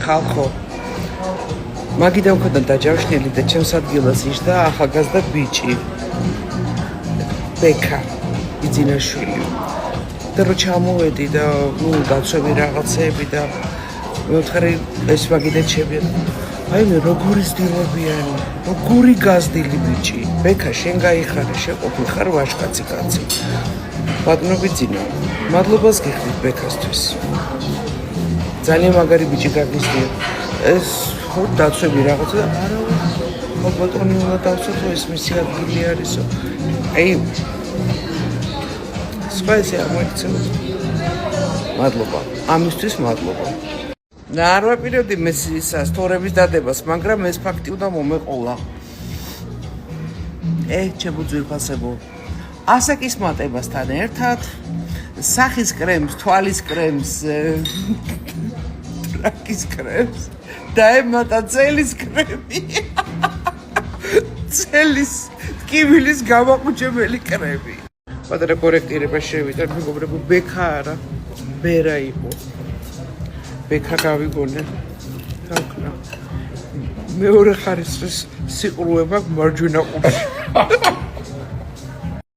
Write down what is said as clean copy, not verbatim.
ხალხო მაგიდან მქონდა დაჯავშნილი და ჩემს ადგილას იჯდა ახალგაზრდა ბიჭი ბექა იძინაშვილი და რო ჩამოვედი და დაცვები რაღაცეები და მევთხარი ეს მაგიდან ჩემი აი მე როგორი ზდილებიანი როგორი გაზდილი ბიჭი ბექა შენ გაიხარე შეყოფილ ხარ ვაჟკაცი კაცი ბატონო ბიძინა მადლობას გიხდით ბექასთვის ძალიან მაგარი ბიჭი გაგიზდია ეს დაცვები რაღაცა და არა ბატონი უნდა დავცოცო ეს მისი ადგილი არისო აი სხვა ესე არ მოიქცევა მადლობა ამისთვის მადლობა არ ვაპირებდი მესისას თორების დადებას მაგრამ ეს ფაქტი უნდა მომეყოლა ჩემო ძვირფასებო ასაკის მატებასთან ერთად სახის კრემს თვალის კრემს ტრაკის კრემს დაემატა წელის კრემი წელის ტკივილის გამაყუჩებელი კრემი პატარა კორექტირება შევიდა მეგობრებო ბექა არა ბერა იყო ბექა გავიგონე თქმა მეორე ხარისხის სიყრუება მარჯვენა ყურში